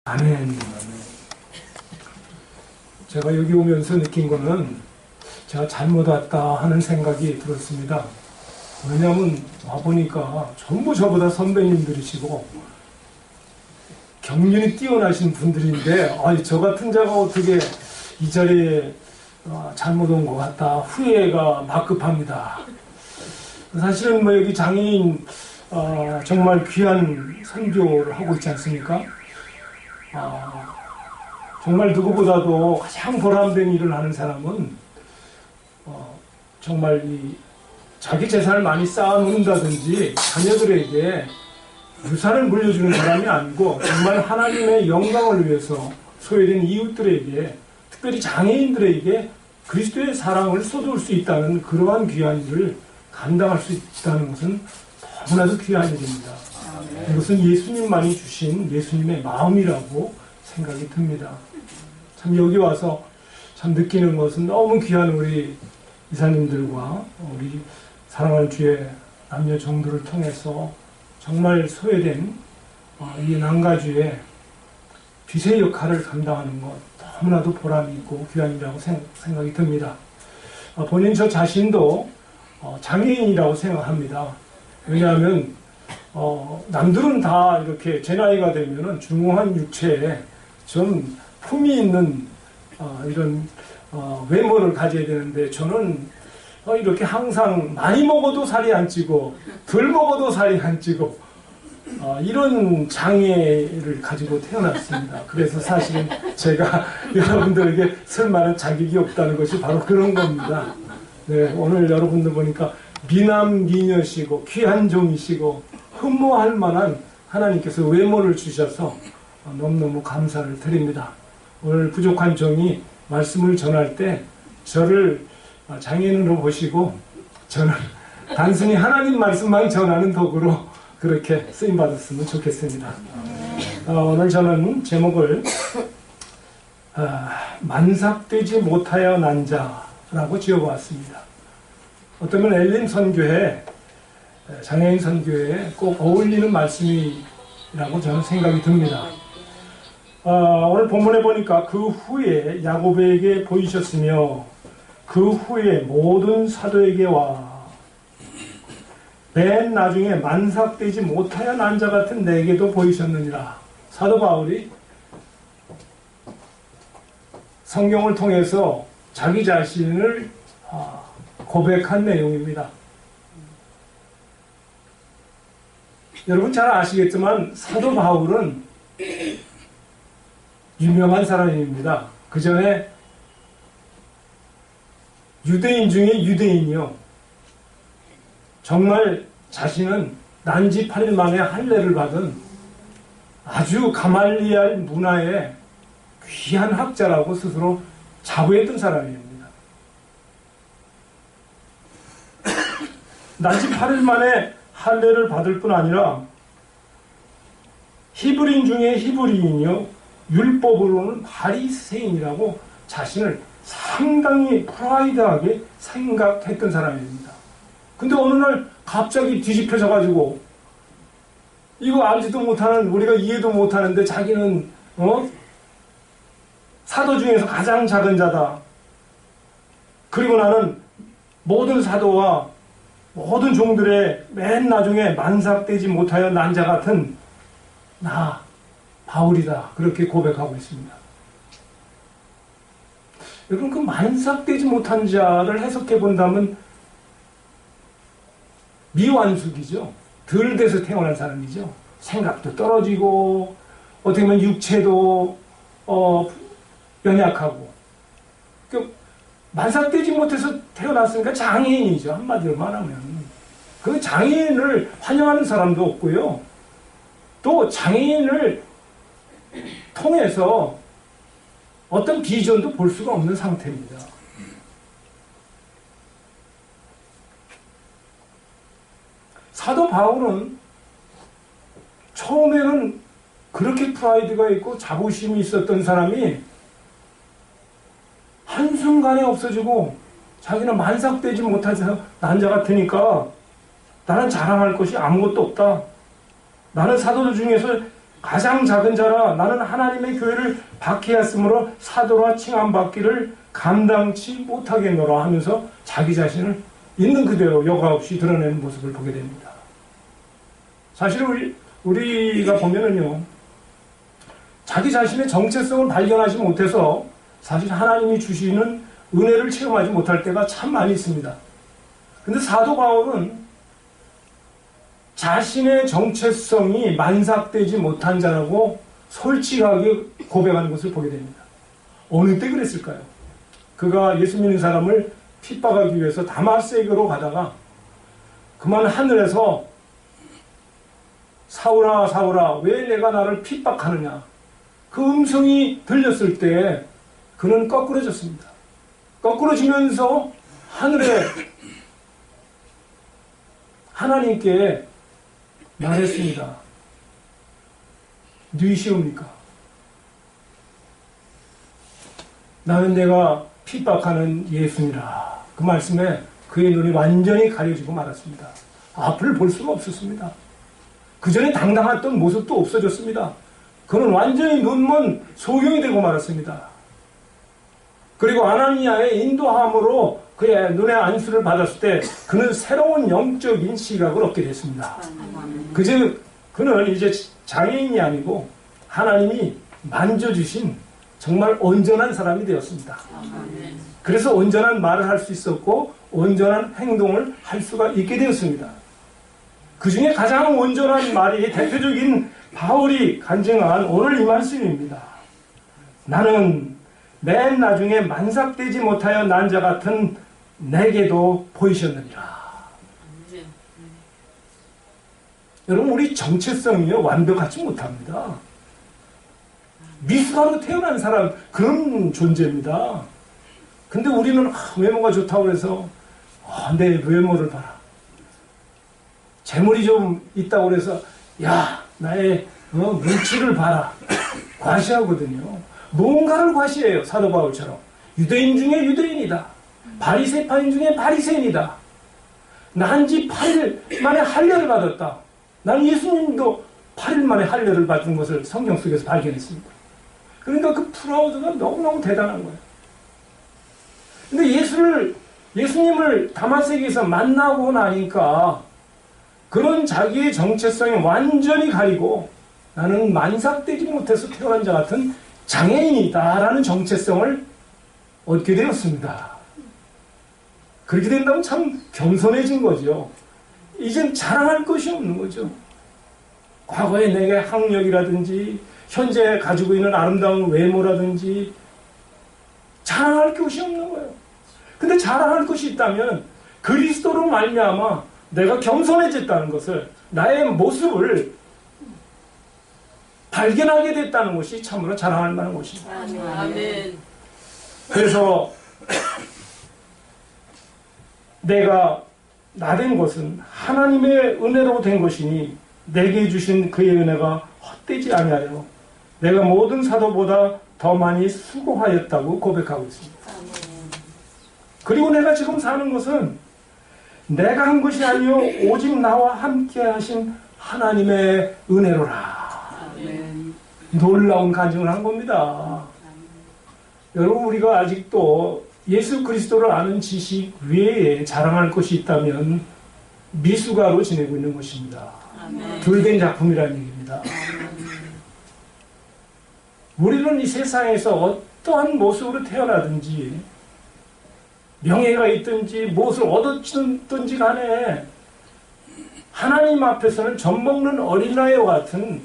아멘. 제가 여기 오면서 느낀 거는 제가 잘못 왔다 하는 생각이 들었습니다. 왜냐하면 와보니까 전부 저보다 선배님들이시고 경륜이 뛰어나신 분들인데 저 같은 자가 어떻게 이 자리에 잘못 온 것 같다 후회가 막급합니다. 사실은 여기 장애인 정말 귀한 선교를 하고 있지 않습니까? 정말 누구보다도 가장 보람된 일을 하는 사람은 정말 자기 재산을 많이 쌓아놓는다든지 자녀들에게 유산을 물려주는 사람이 아니고 정말 하나님의 영광을 위해서 소외된 이웃들에게 특별히 장애인들에게 그리스도의 사랑을 쏟을 수 있다는 그러한 귀한 일을 감당할 수 있다는 것은 너무나도 귀한 일입니다. 이것은 예수님만이 주신 예수님의 마음이라고 생각이 듭니다. 참 여기 와서 참 느끼는 것은 너무 귀한 우리 이사님들과 우리 사랑하는 주의 남녀 정도를 통해서 정말 소외된 이 난가주의 빛의 역할을 감당하는 것 너무나도 보람이 있고 귀한 일이라고 생각이 듭니다. 본인 저 자신도 장애인이라고 생각합니다. 왜냐하면 남들은 다 이렇게 제 나이가 되면은 중후한 육체에 좀 품이 있는 이런 외모를 가져야 되는데 저는 이렇게 항상 많이 먹어도 살이 안 찌고 덜 먹어도 살이 안 찌고 이런 장애를 가지고 태어났습니다. 그래서 사실은 제가 여러분들에게 설만한 자격이 없다는 것이 바로 그런 겁니다. 네, 오늘 여러분들 보니까 미남 미녀시고 귀한 종이시고 흠모할 만한 하나님께서 외모를 주셔서 너무너무 감사를 드립니다. 오늘 부족한 종이 말씀을 전할 때 저를 장애인으로 보시고 저는 단순히 하나님 말씀만 전하는 도구로 그렇게 쓰임받았으면 좋겠습니다. 오늘 저는 제목을 만삭되지 못하여 난 자라고 지어보았습니다. 어쩌면 엘림 선교회, 장애인 선교회에 꼭 어울리는 말씀이라고 저는 생각이 듭니다. 오늘 본문에 보니까 그 후에 야곱에게 보이셨으며 그 후에 모든 사도에게 와 맨 나중에 만삭되지 못하여 난 자 같은 내게도 보이셨느니라. 사도 바울이 성경을 통해서 자기 자신을 고백한 내용입니다. 여러분 잘 아시겠지만 사도 바울은 유명한 사람입니다. 그 전에 유대인 중에 유대인이요. 정말 자신은 난지 8일 만에 할례를 받은 아주 가말리알 문화의 귀한 학자라고 스스로 자부했던 사람입니다. 난지 8일 만에 할례를 받을 뿐 아니라 히브리인 중에 히브리인이요. 율법으로는 바리새인이라고 자신을 상당히 프라이드하게 생각했던 사람입니다. 근데 어느 날 갑자기 뒤집혀져 가지고 이거 알지도 못하는 우리가 이해도 못하는데 자기는 사도 중에서 가장 작은 자다. 그리고 나는 모든 사도와 모든 종들의 맨 나중에 만삭되지 못하여 난 자 같은 나 바울이다. 그렇게 고백하고 있습니다. 여러분 그 만삭되지 못한 자를 해석해 본다면 미완숙이죠. 덜 돼서 태어난 사람이죠. 생각도 떨어지고 어떻게 보면 육체도 연약하고 만삭되지 못해서 태어났으니까 장애인이죠. 한마디로 말하면 그 장애인을 환영하는 사람도 없고요. 또 장애인을 통해서 어떤 비전도 볼 수가 없는 상태입니다. 사도 바울은 처음에는 그렇게 프라이드가 있고 자부심이 있었던 사람이 한순간에 없어지고 자기는 만삭되지 못해서 난 자 같으니까 나는 자랑할 것이 아무것도 없다. 나는 사도들 중에서 가장 작은 자라 나는 하나님의 교회를 박해하였으므로 사도라 칭함받기를 감당치 못하겠노라 하면서 자기 자신을 있는 그대로 여과 없이 드러내는 모습을 보게 됩니다. 사실 우리가 보면은요, 자기 자신의 정체성을 발견하지 못해서 사실 하나님이 주시는 은혜를 체험하지 못할 때가 참 많이 있습니다. 근데 사도 바울은 자신의 정체성이 만삭되지 못한 자라고 솔직하게 고백하는 것을 보게 됩니다. 어느 때 그랬을까요? 그가 예수 믿는 사람을 핍박하기 위해서 다마스에게로 가다가 그만 하늘에서 사울아 사울아 왜 내가 나를 핍박하느냐, 그 음성이 들렸을 때 그는 거꾸러졌습니다. 거꾸러지면서 하늘에 하나님께 말했습니다. 누이시옵니까? 나는 내가 핍박하는 예수니라. 그 말씀에 그의 눈이 완전히 가려지고 말았습니다. 앞을 볼 수가 없었습니다. 그 전에 당당했던 모습도 없어졌습니다. 그는 완전히 눈먼 소경이 되고 말았습니다. 그리고 아나니아의 인도함으로 그의 눈의 안수를 받았을 때 그는 새로운 영적인 시각을 얻게 됐습니다. 그는 이제 장애인이 아니고 하나님이 만져주신 정말 온전한 사람이 되었습니다. 그래서 온전한 말을 할 수 있었고 온전한 행동을 할 수가 있게 되었습니다. 그 중에 가장 온전한 말이 대표적인 바울이 간증한 오늘 이 말씀입니다. 나는 맨 나중에 만삭되지 못하여 난 자 같은 내게도 보이셨느니라. 여러분, 우리 정체성이요 완벽하지 못합니다. 미숙아로 태어난 사람, 그런 존재입니다. 근데 우리는 외모가 좋다고 해서 내 외모를 봐라, 재물이 좀 있다고 해서 야 나의 물질을 봐라, 과시하거든요. 뭔가를 과시해요. 사도 바울처럼 유대인 중에 유대인이다, 바리새파인 중에 바리새인이다, 난 지 8일 만에 할례를 받았다. 난 예수님도 8일 만에 할례를 받은 것을 성경 속에서 발견했습니다. 그러니까 그 프라우드가 너무너무 대단한 거예요. 근데 예수님을 다마섹에서 만나고 나니까 그런 자기의 정체성이 완전히 가리고 나는 만삭되지 못해서 태어난 자 같은 장애인이다라는 정체성을 얻게 되었습니다. 그렇게 된다면 참 겸손해진 거죠. 이젠 자랑할 것이 없는 거죠. 과거에 내게 학력이라든지 현재 가지고 있는 아름다운 외모라든지 자랑할 것이 없는 거예요. 근데 자랑할 것이 있다면 그리스도로 말미암아 내가 겸손해졌다는 것을, 나의 모습을 발견하게 됐다는 것이 참으로 자랑할 만한 것입니다. 아멘. 그래서 내가 나된 것은 하나님의 은혜로 된 것이니 내게 주신 그의 은혜가 헛되지 아니하여 내가 모든 사도보다 더 많이 수고하였다고 고백하고 있습니다. 그리고 내가 지금 사는 것은 내가 한 것이 아니요 오직 나와 함께 하신 하나님의 은혜로라. 놀라운 간증을 한 겁니다. 여러분, 우리가 아직도 예수 그리스도를 아는 지식 외에 자랑할 것이 있다면 미숙아로 지내고 있는 것입니다. 덜된 작품이라는 얘기입니다. 우리는 이 세상에서 어떠한 모습으로 태어나든지 명예가 있든지 무엇을 얻었든지 간에 하나님 앞에서는 젖먹는 어린아이와 같은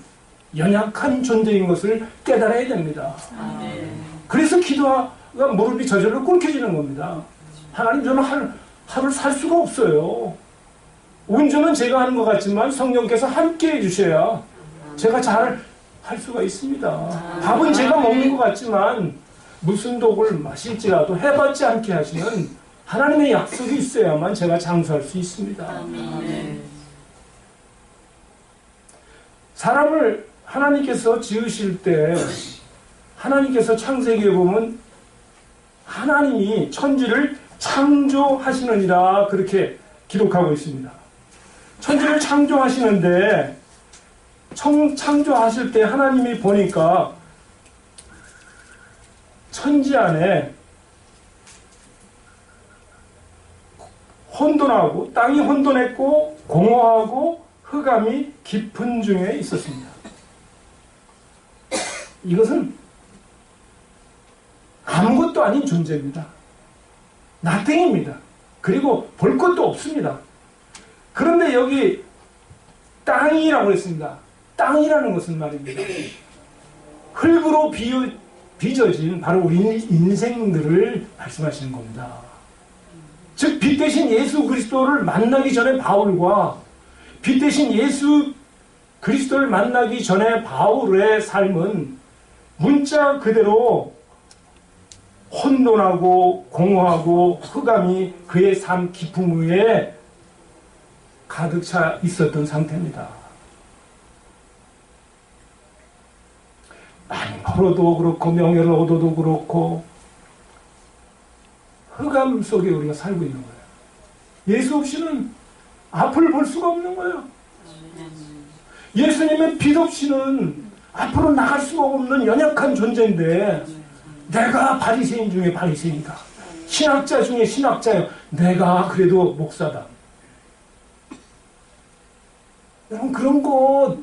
연약한 존재인 것을 깨달아야 됩니다. 그래서 기도가 무릎이 저절로 꿇혀지는 겁니다. 하나님, 저는 하루를 살 수가 없어요. 운전은 제가 하는 것 같지만 성령께서 함께 해주셔야 제가 잘 할 수가 있습니다. 밥은 제가 먹는 것 같지만 무슨 독을 마실지라도 해받지 않게 하시는 하나님의 약속이 있어야만 제가 장수할 수 있습니다. 사람을 하나님께서 지으실 때 하나님께서 창세기에 보면 하나님이 천지를 창조하시느니라 그렇게 기록하고 있습니다. 천지를 창조하시는데 창조하실 때 하나님이 보니까 천지 안에 혼돈하고 땅이 혼돈했고 공허하고 흑암이 깊은 중에 있었습니다. 이것은 아무것도 아닌 존재입니다. 나땡입니다. 그리고 볼 것도 없습니다. 그런데 여기 땅이라고 했습니다. 땅이라는 것은 말입니다. 흙으로 빚어진 바로 우리 인생들을 말씀하시는 겁니다. 즉 빛 대신 예수 그리스도를 만나기 전에 바울과 빛 대신 예수 그리스도를 만나기 전에 바울의 삶은 문자 그대로 혼돈하고 공허하고 흑암이 그의 삶 깊음 위에 가득 차 있었던 상태입니다. 많이 벌어도 그렇고 명예를 얻어도 그렇고 흑암 속에 우리가 살고 있는 거예요. 예수 없이는 앞을 볼 수가 없는 거예요. 예수님의 빛 없이는 앞으로 나갈 수가 없는 연약한 존재인데 내가 바리새인 중에 바리새인이다. 신학자 중에 신학자요. 내가 그래도 목사다. 여러분 그런 것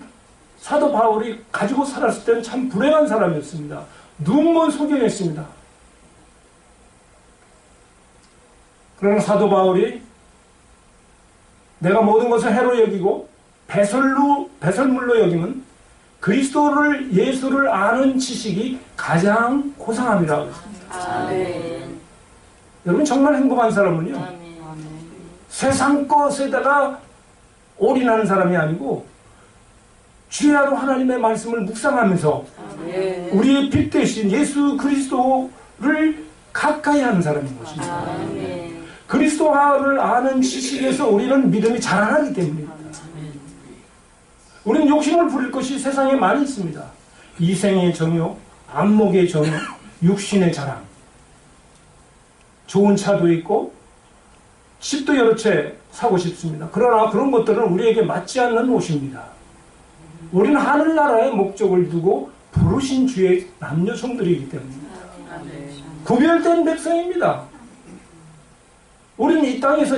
사도 바울이 가지고 살았을 때는 참 불행한 사람이었습니다. 눈먼 소경이었습니다. 그러나 사도 바울이 내가 모든 것을 해로 여기고 배설물로 여기면 그리스도를 예수를 아는 지식이 가장 고상함이라고 했습니다. 아멘. 여러분 정말 행복한 사람은요. 아멘. 세상 것에다가 올인하는 사람이 아니고 주야로 하나님의 말씀을 묵상하면서 아멘. 우리의 빛 대신 예수 그리스도를 가까이 하는 사람인 것입니다. 아멘. 그리스도를 아는 지식에서 우리는 믿음이 자라나기 때문입니다. 우리는 욕심을 부릴 것이 세상에 많이 있습니다. 이생의 정욕, 안목의 정욕, 육신의 자랑. 좋은 차도 있고 집도 여러 채 사고 싶습니다. 그러나 그런 것들은 우리에게 맞지 않는 옷입니다. 우리는 하늘나라의 목적을 두고 부르신 주의 남녀 성들이기 때문입니다. 구별된 백성입니다. 우리는 이 땅에서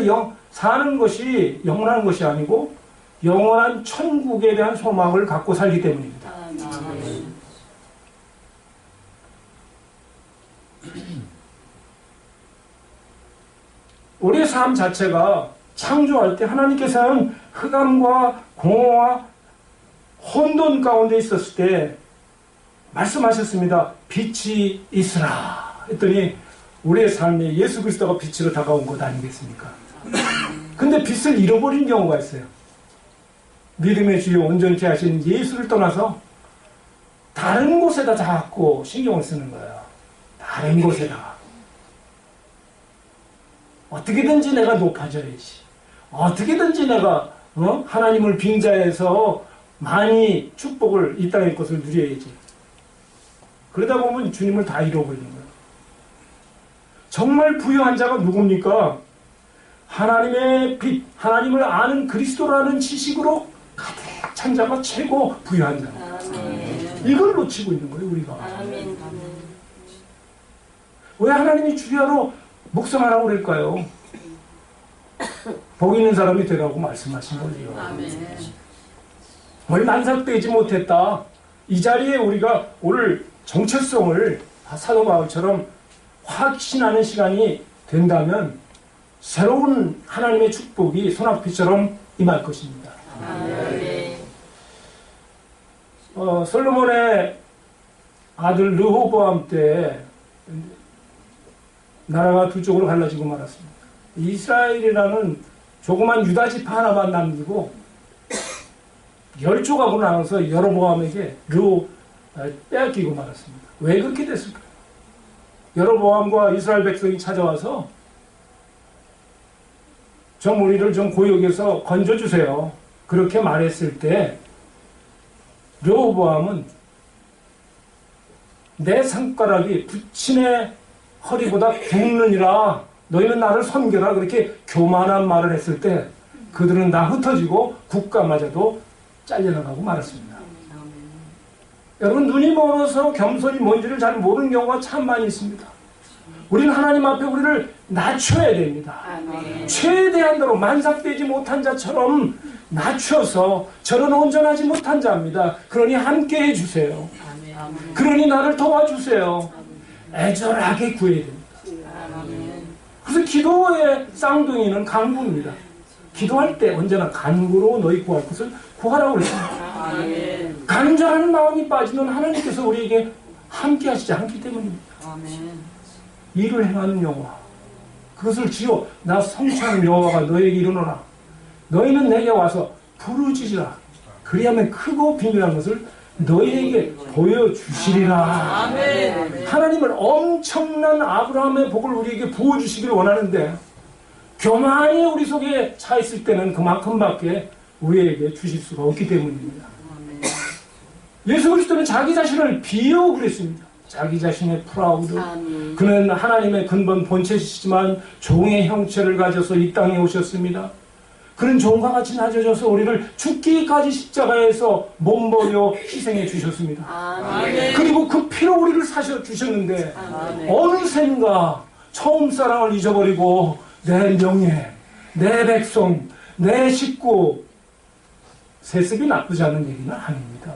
사는 것이 영원한 것이 아니고 영원한 천국에 대한 소망을 갖고 살기 때문입니다. 우리의 삶 자체가 창조할 때 하나님께서는 흑암과 공허와 혼돈 가운데 있었을 때 말씀하셨습니다. 빛이 있으라 했더니 우리의 삶에 예수 그리스도가 빛으로 다가온 것 아니겠습니까? 근데 빛을 잃어버린 경우가 있어요. 믿음의 주요 온전케 하신 예수를 떠나서 다른 곳에다 자꾸 신경을 쓰는 거예요. 다른 곳에다. 어떻게든지 내가 높아져야지. 어떻게든지 내가 하나님을 빙자해서 많이 축복을 이 땅의 것을 누려야지. 그러다 보면 주님을 다 잃어버리는 거예요. 정말 부유한 자가 누굽니까? 하나님의 빛, 하나님을 아는 그리스도라는 지식으로 가득 찬 자가 최고 부유한 자입니다. 이걸 놓치고 있는 거예요, 우리가. 아멘. 왜 하나님이 주야로 묵상하라고 그럴까요? 복 있는 사람이 되라고 말씀하신 거죠. 뭘 만삭되지 못했다. 이 자리에 우리가 오늘 정체성을 사도 바울처럼 확신하는 시간이 된다면 새로운 하나님의 축복이 소낙비처럼 임할 것입니다. 솔로몬의 아들 르호보암 때 나라가 두 쪽으로 갈라지고 말았습니다. 이스라엘이라는 조그만 유다 지파 하나만 남기고 10조각으로 나눠서 여로보암에게 빼앗기고 말았습니다. 왜 그렇게 됐을까요? 여로보암과 이스라엘 백성이 찾아와서 좀 우리를 좀 고역에서 건져주세요. 그렇게 말했을 때 르호보암은 내 손가락이 부친의 허리보다 굵느니라 너희는 나를 섬겨라 그렇게 교만한 말을 했을 때 그들은 다 흩어지고 국가마저도 잘려나가고 말았습니다. 여러분, 눈이 멀어서 겸손이 뭔지를 잘 모르는 경우가 참 많이 있습니다. 우리는 하나님 앞에 우리를 낮춰야 됩니다. 최대한대로 만삭되지 못한 자처럼 낮춰서 저는 온전하지 못한 자입니다. 그러니 함께 해주세요. 그러니 나를 도와주세요. 애절하게 구해야 됩니다. 그래서 기도의 쌍둥이는 간구입니다. 기도할 때 언제나 간구로 너희 구할 것을 구하라고 그랬습니다. 간절한 마음이 빠지면 하나님께서 우리에게 함께 하시지 않기 때문입니다. 이를 행하는 여호와, 그것을 지어 나 성취하는 여호와가 너에게 이르노라. 너희는 내게 와서 부르짖으라. 그리하면 크고 비밀한 것을 너희에게 보여주시리라. 하나님은 엄청난 아브라함의 복을 우리에게 부어주시기를 원하는데, 교만이 우리 속에 차 있을 때는 그만큼밖에 우리에게 주실 수가 없기 때문입니다. 예수 그리스도는 자기 자신을 비유 그랬습니다. 자기 자신의 프라우드. 그는 하나님의 근본 본체시지만 종의 형체를 가져서 이 땅에 오셨습니다. 그는 종과 같이 낮아져서 우리를 죽기까지 십자가에서 몸버려 희생해 주셨습니다. 그리고 그 피로 우리를 사셔 주셨는데, 어느샌가 처음 사랑을 잊어버리고 내 명예, 내 백성, 내 식구, 세습이 나쁘지 않은 얘기는 아닙니다.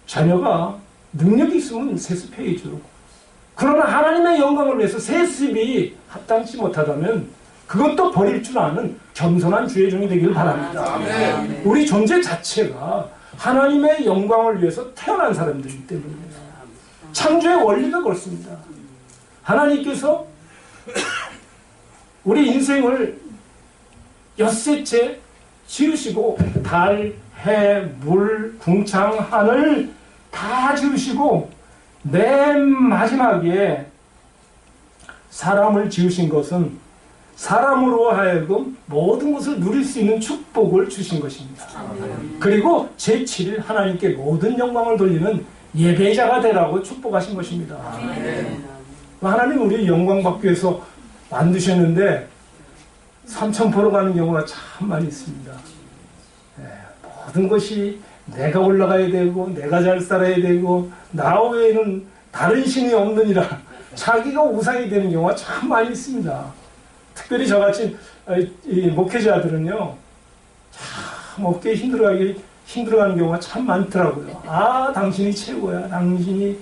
자녀가 능력이 있으면 세습해야죠. 그러나 하나님의 영광을 위해서 세습이 합당치 못하다면 그것도 버릴 줄 아는 겸손한 주의 종이 되기를 바랍니다. 우리 존재 자체가 하나님의 영광을 위해서 태어난 사람들이기 때문입니다. 창조의 원리가 그렇습니다. 하나님께서 우리 인생을 엿새째 지으시고 달, 해, 물, 궁창, 하늘 다 지으시고 맨 마지막에 사람을 지으신 것은 사람으로 하여금 모든 것을 누릴 수 있는 축복을 주신 것입니다. 그리고 제7일 하나님께 모든 영광을 돌리는 예배자가 되라고 축복하신 것입니다. 하나님 우리 영광 받기 위해서 만드셨는데 삼천포로 가는 경우가 참 많이 있습니다. 모든 것이 내가 올라가야 되고 내가 잘 살아야 되고 나 외에는 다른 신이 없느니라 자기가 우상이 되는 경우가 참 많이 있습니다. 특별히 저같이 목회자들은요, 참 어깨에 힘들어가는 경우가 참 많더라고요. 아, 당신이 최고야. 당신이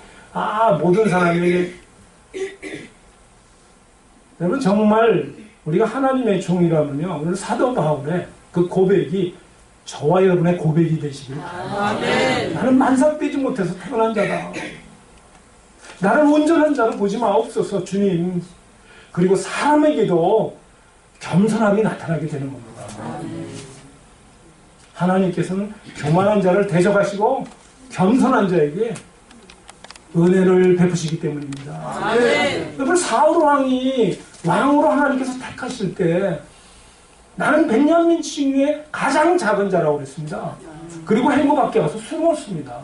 모든 사람에게. 여러분, 정말 우리가 하나님의 종이라면요, 오늘 사도 바울의 그 고백이 저와 여러분의 고백이 되시길 바랍니다. 나는 만삭되지 못해서 태어난 자다. 나를 온전한 자로 보지 마옵소서 주님. 그리고 사람에게도 겸손함이 나타나게 되는 겁니다. 하나님께서는 교만한 자를 대적하시고 겸손한 자에게 은혜를 베푸시기 때문입니다. 여러분, 사울 왕이 왕으로 하나님께서 택하실 때 나는 벤야민 층위의 가장 작은 자라고 그랬습니다. 그리고 행고밖에 가서 숨었습니다.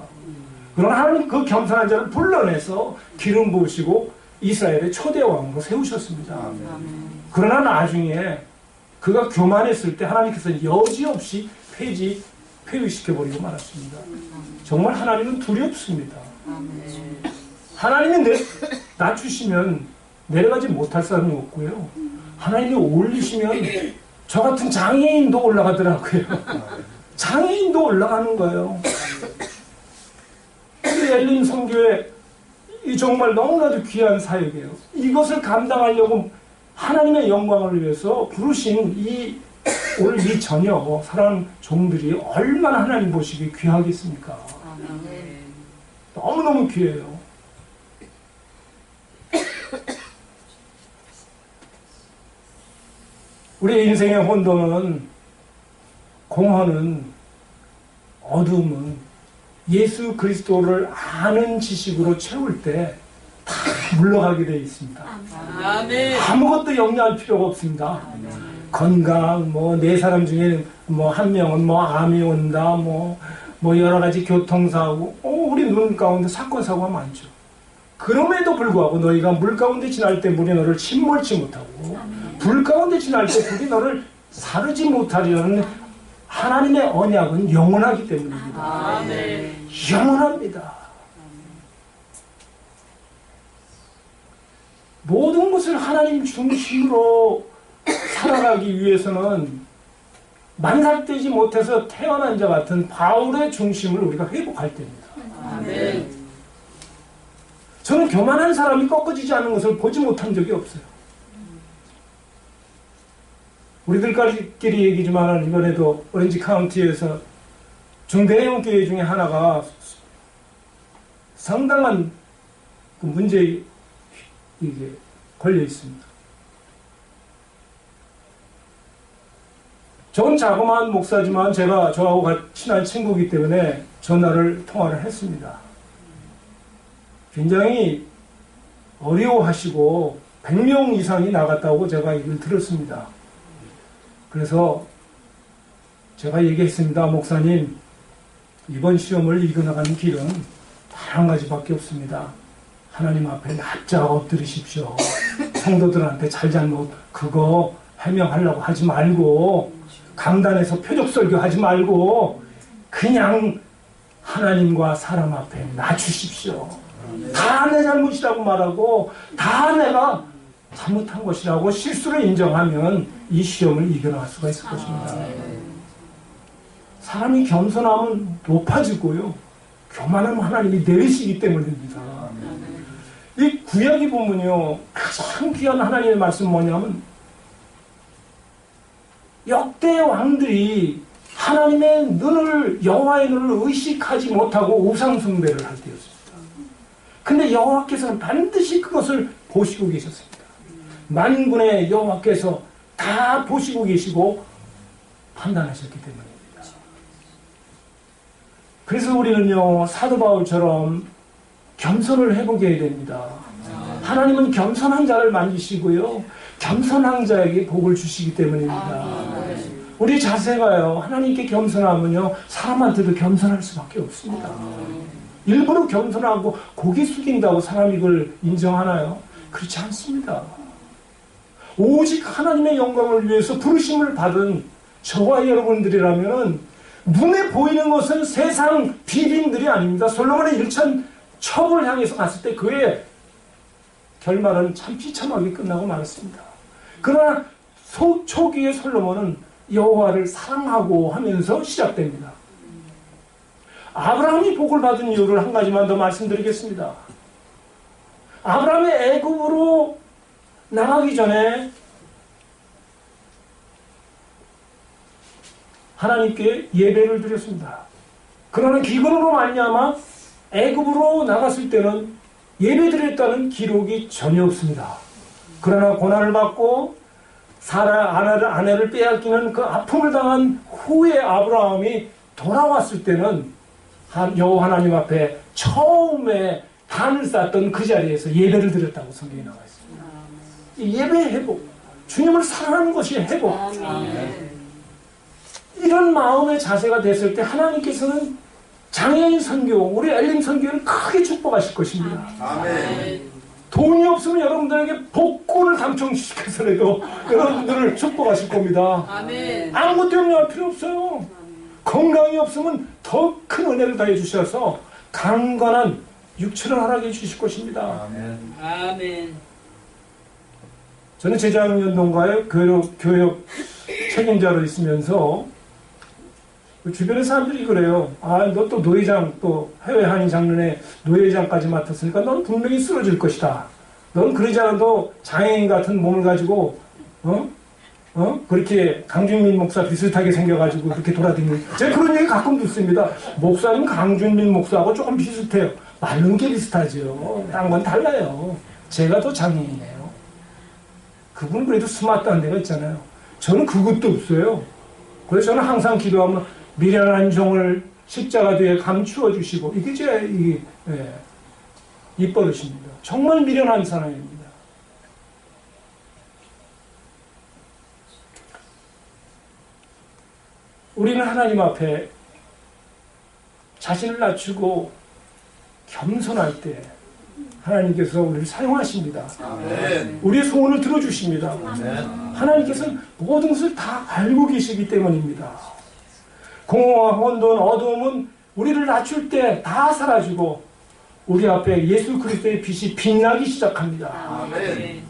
그러나 하나님 그 겸손한 자를 불러내서 기름 부으시고 이스라엘의 초대 왕으로 세우셨습니다. 그러나 나중에 그가 교만했을 때 하나님께서 여지없이 폐위시켜버리고 말았습니다. 정말 하나님은 두렵습니다. 하나님이 낮추시면 내려가지 못할 사람이 없고요. 하나님이 올리시면 저 같은 장애인도 올라가더라고요. 장애인도 올라가는 거예요. 우리 엘림 선교회 이 정말 너무나도 귀한 사역이에요. 이것을 감당하려고 하나님의 영광을 위해서 부르신 오늘 이 저녁 사랑하는 종들이 얼마나 하나님 보시기에 귀하겠습니까? 너무너무 귀해요. 우리 인생의 혼돈은, 공허는, 어둠은 예수 그리스도를 아는 지식으로 채울 때 다 물러가게 되어 있습니다. 아무것도 염려할 필요가 없습니다. 건강, 네 사람 중에 한 명은 암이 온다, 여러 가지 교통사고, 우리 눈 가운데 사건, 사고가 많죠. 그럼에도 불구하고 너희가 물 가운데 지날 때 물이 너를 침몰치 못하고, 불 가운데 지날 때 불이 너를 사르지 못하려는 하나님의 언약은 영원하기 때문입니다. 영원합니다. 모든 것을 하나님 중심으로 살아가기 위해서는 만삭되지 못해서 태어난 자 같은 바울의 중심을 우리가 회복할 때입니다. 아멘. 저는 교만한 사람이 꺾어지지 않는 것을 보지 못한 적이 없어요. 우리들끼리 얘기지만 이번에도 오렌지 카운티에서 중대형 교회 중에 하나가 상당한 그 문제에 이게 걸려 있습니다. 저는 자그마한 목사지만 저하고 친한 친구이기 때문에 전화를 통화를 했습니다. 굉장히 어려워하시고 100명 이상이 나갔다고 제가 얘기를 들었습니다. 그래서 제가 얘기했습니다. 목사님, 이번 시험을 이겨나가는 길은 단 한 가지밖에 없습니다. 하나님 앞에 납작 엎드리십시오. 성도들한테 잘잘못 그거 해명하려고 하지 말고, 강단에서 표적설교 하지 말고 그냥 하나님과 사람 앞에 낮추십시오. 다 내 잘못이라고 말하고 다 내가 잘못한 것이라고 실수를 인정하면 이 시험을 이겨나갈 수가 있을 것입니다. 사람이 겸손하면 높아지고요, 교만하면 하나님이 내리시기 때문입니다. 이 구약이 보면요, 가장 귀한 하나님의 말씀 뭐냐면, 역대 왕들이 하나님의 눈을, 여호와의 눈을 의식하지 못하고 우상 숭배를 할 때였습니다. 근데 여호와께서는 반드시 그것을 보시고 계셨습니다. 만군의 여호와께서 다 보시고 계시고 판단하셨기 때문입니다. 그래서 우리는요, 사도 바울처럼 겸손을 해보게 됩니다. 하나님은 겸손한 자를 만지시고요, 겸손한 자에게 복을 주시기 때문입니다. 우리 자세가요, 하나님께 겸손하면요, 사람한테도 겸손할 수밖에 없습니다. 일부러 겸손하고 고개 숙인다고 사람이 이걸 인정하나요? 그렇지 않습니다. 오직 하나님의 영광을 위해서 부르심을 받은 저와 여러분들이라면 눈에 보이는 것은 세상 비빈들이 아닙니다. 솔로몬의 1천 첩을 향해서 갔을 때 그의 결말은 참 비참하게 끝나고 말았습니다. 그러나 초기의 솔로몬은 여호와를 사랑하고 하면서 시작됩니다. 아브라함이 복을 받은 이유를 한 가지만 더 말씀드리겠습니다. 아브라함이 애굽으로 나가기 전에 하나님께 예배를 드렸습니다. 그러나 기근으로 말미암아 애굽으로 나갔을 때는 예배드렸다는 기록이 전혀 없습니다. 그러나 고난을 받고 사라 아내를 빼앗기는 그 아픔을 당한 후에 아브라함이 돌아왔을 때는 여호와 하나님 앞에 처음에 단을 쌓았던 그 자리에서 예배를 드렸다고 성경에 나와 있습니다. 이 예배의 회복, 주님을 사랑하는 것이 회복. 이런 마음의 자세가 됐을 때 하나님께서는 장애인 선교, 우리 엘림 선교를 크게 축복하실 것입니다. 아멘. 돈이 없으면 여러분들에게 복권을 당첨시켜서라도 여러분들을 축복하실 겁니다. 아멘. 아무것도 염려할 필요 없어요. 건강이 없으면 더 큰 은혜를 다해 주셔서 강건한 육체를 허락해 주실 것입니다. 아멘. 아멘. 저는 제자연동가의 교육 책임자로 있으면서 주변의 사람들이 그래요. 아, 너 또 노회장, 또 해외 한인 장로회 노회장까지 맡았으니까 넌 분명히 쓰러질 것이다. 넌 그러지 않아도 장애인 같은 몸을 가지고 그렇게 강준민 목사 비슷하게 생겨가지고 그렇게 돌아다니는, 제가 그런 얘기 가끔 듣습니다. 목사님 강준민 목사하고 조금 비슷해요. 말른 게 비슷하죠. 딴 건 달라요. 제가 더 장애인이에요. 그분은 그래도 스마트한 데가 있잖아요. 저는 그것도 없어요. 그래서 저는 항상 기도하면 미련한 종을 십자가 뒤에 감추어 주시고, 이게 제 입버릇입니다. 정말 미련한 사람입니다. 우리는 하나님 앞에 자신을 낮추고 겸손할 때 하나님께서 우리를 사용하십니다. 아멘. 우리의 소원을 들어주십니다. 아멘. 하나님께서는 모든 것을 다 알고 계시기 때문입니다. 공허와 혼돈, 어두움은 우리를 낮출 때 다 사라지고 우리 앞에 예수 그리스도의 빛이 빛나기 시작합니다. 아멘.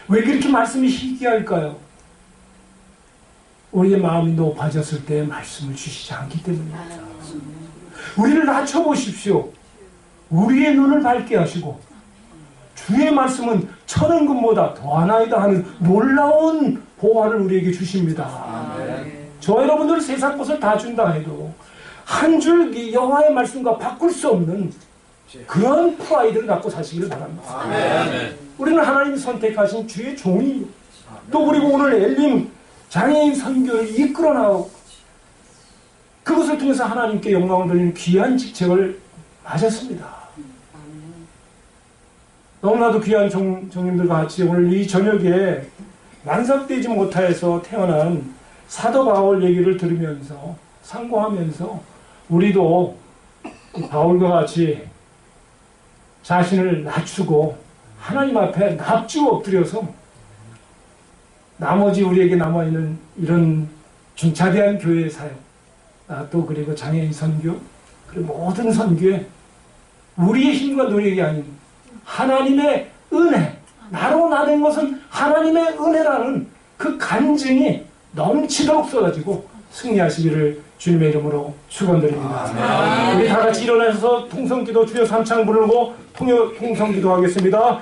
왜 그렇게 말씀이 희귀할까요? 우리의 마음이 높아졌을 때 말씀을 주시지 않기 때문입니다. 우리를 낮춰보십시오. 우리의 눈을 밝게 하시고 주의 말씀은 천원 금보다 더하나이다 하는 놀라운 보화를 우리에게 주십니다. 아멘. 저 여러분들 세상 것을 다 준다 해도 한 줄 여호와의 말씀과 바꿀 수 없는 그런 프라이드를 갖고 사시기를 바랍니다. 아멘. 우리는 하나님이 선택하신 주의 종이 또 그리고 오늘 엘림 장애인 선교를 이끌어 나가고 그것을 통해서 하나님께 영광을 돌리는 귀한 직책을 맞았습니다. 너무나도 귀한 종님들과 같이 오늘 이 저녁에 만삭되지 못하여서 태어난 사도 바울 얘기를 들으면서 상고하면서 우리도 바울과 같이 자신을 낮추고 하나님 앞에 납주 엎드려서 나머지 우리에게 남아있는 이런 중차대한 교회의 사역 또 그리고 장애인 선교 그리고 모든 선교에 우리의 힘과 노력이 아닌 하나님의 은혜 나로 나된 것은 하나님의 은혜라는 그 간증이 넘치도록 쏟아지고 승리하시기를 주님의 이름으로 축원드립니다. 우리 다 같이 일어나서 통성기도 주여 삼창 부르고 통성기도 하겠습니다.